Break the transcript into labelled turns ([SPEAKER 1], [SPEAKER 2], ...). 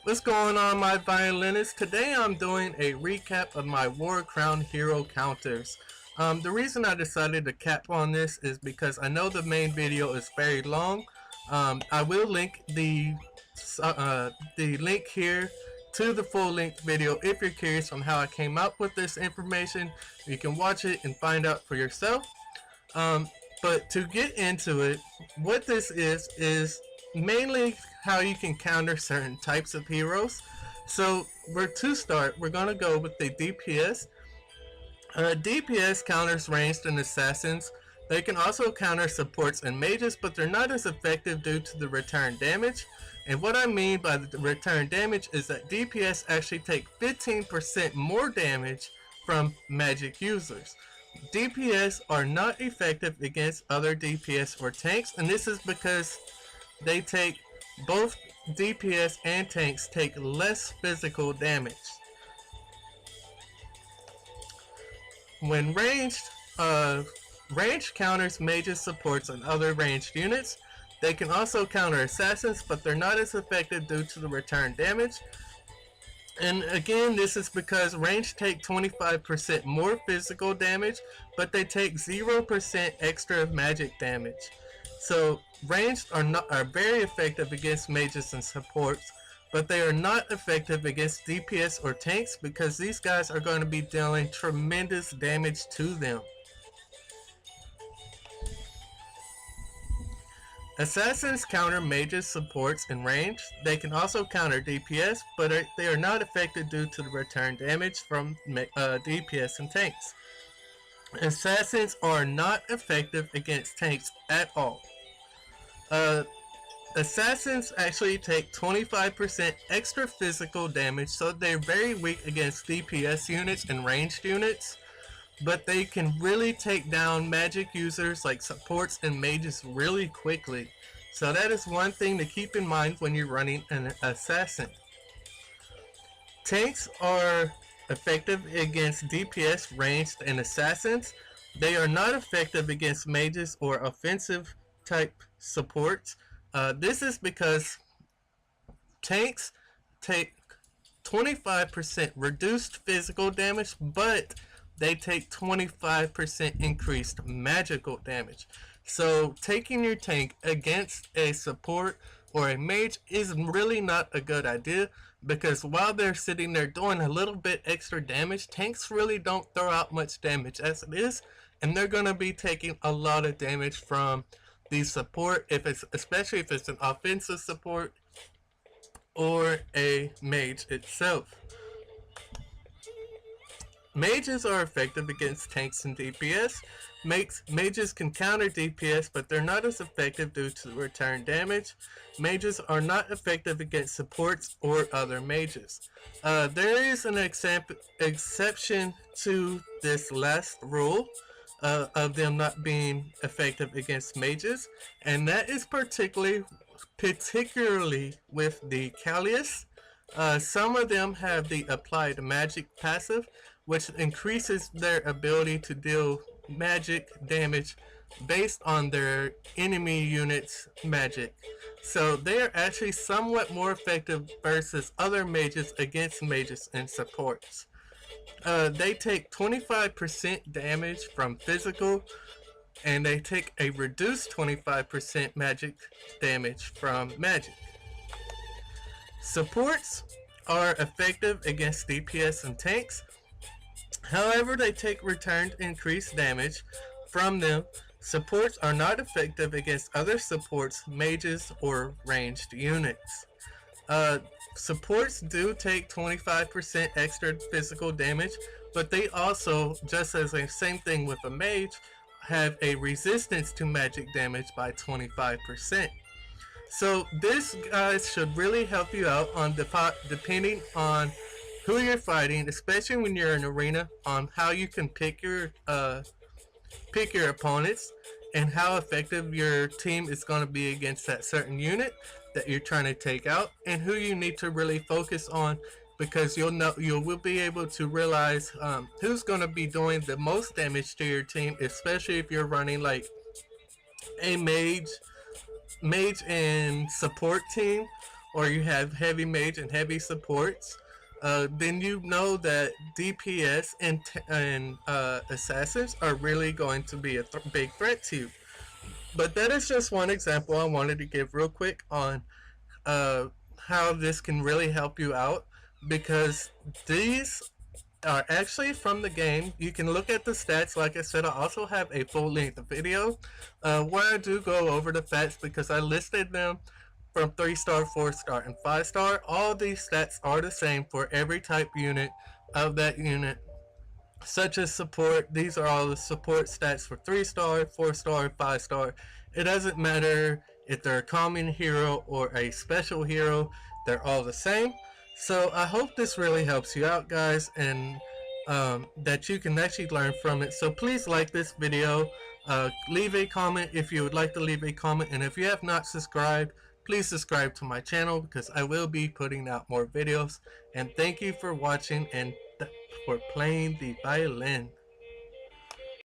[SPEAKER 1] What's going on, my violinists? Today I'm doing a recap of my War Crown hero counters. The reason I decided to cap on this is because I know the main video is very long. I will link the link here to the full length video if you're curious on how I came up with this information. You can watch it and find out for yourself. But to get into it, what this is mainly how you can counter certain types of heroes. So to start, we're gonna go with the DPS. DPS counters ranged and assassins. They can also counter supports and mages, but they're not as effective due to the return damage. And what I mean by the return damage is that DPS actually take 15% more damage from magic users. DPS are not effective against other DPS or tanks, and this is because they take both DPS and tanks take less physical damage. When ranged counters mages, supports, and other ranged units. They can also counter assassins, but they're not as effective due to the return damage. And again, this is because ranged take 25% more physical damage, but they take 0% extra magic damage. So ranged are very effective against mages and supports, but they are not effective against DPS or tanks because these guys are going to be dealing tremendous damage to them. Assassins counter mages, supports, and range. They can also counter DPS, but they are not effective due to the return damage from DPS and tanks. Assassins are not effective against tanks at all. Assassins actually take 25% extra physical damage, so they're very weak against DPS units and ranged units. But they can really take down magic users like supports and mages really quickly. So that is one thing to keep in mind when you're running an assassin. Tanks are effective against DPS, ranged, and assassins. They are not effective against mages or offensive type supports. This is because tanks take 25% reduced physical damage, but they take 25% increased magical damage. So taking your tank against a support or a mage is really not a good idea, because while they're sitting there doing a little bit extra damage, tanks really don't throw out much damage as it is, and they're going to be taking a lot of damage from the support, especially if it's an offensive support or a mage itself. Mages are effective against tanks and DPS. Mages can counter DPS, but they're not as effective due to the return damage. Mages are not effective against supports or other mages. There is an exception to this last rule of them not being effective against mages, and that is particularly with the Callius. Some of them have the applied magic passive, which increases their ability to deal magic damage based on their enemy unit's magic. So they are actually somewhat more effective versus other mages against mages and supports. They take 25% damage from physical, and they take a reduced 25% magic damage from magic. Supports are effective against DPS and tanks. However, they take returned increased damage from them. Supports are not effective against other supports, mages, or ranged units. Supports do take 25% extra physical damage, but they also, just as the same thing with a mage, have a resistance to magic damage by 25%. So this, guys, should really help you out on depending on who you're fighting, especially when you're in arena, on how you can pick your opponents and how effective your team is going to be against that certain unit that you're trying to take out, and who you need to really focus on, because you will be able to realize who's going to be doing the most damage to your team, especially if you're running like a mage and support team, or you have heavy mage and heavy supports, then you know that DPS and assassins are really going to be a big threat to you. But that is just one example I wanted to give real quick on uh, how this can really help you out, because these are actually from the game. You can look at the stats. Like I said, I also have a full length video where I do go over the facts because I listed them from 3-star, 4-star, and 5-star. All these stats are the same for every type unit of that unit, such as support. These are all the support stats for 3-star, 4-star, 5-star. It doesn't matter if they're a common hero or a special hero, they're all the same. So I hope this really helps you out, guys, and that you can actually learn from it. So please like this video, leave a comment if you would like to leave a comment, and if you have not subscribed, please subscribe to my channel because I will be putting out more videos. And thank you for watching and for playing the violin.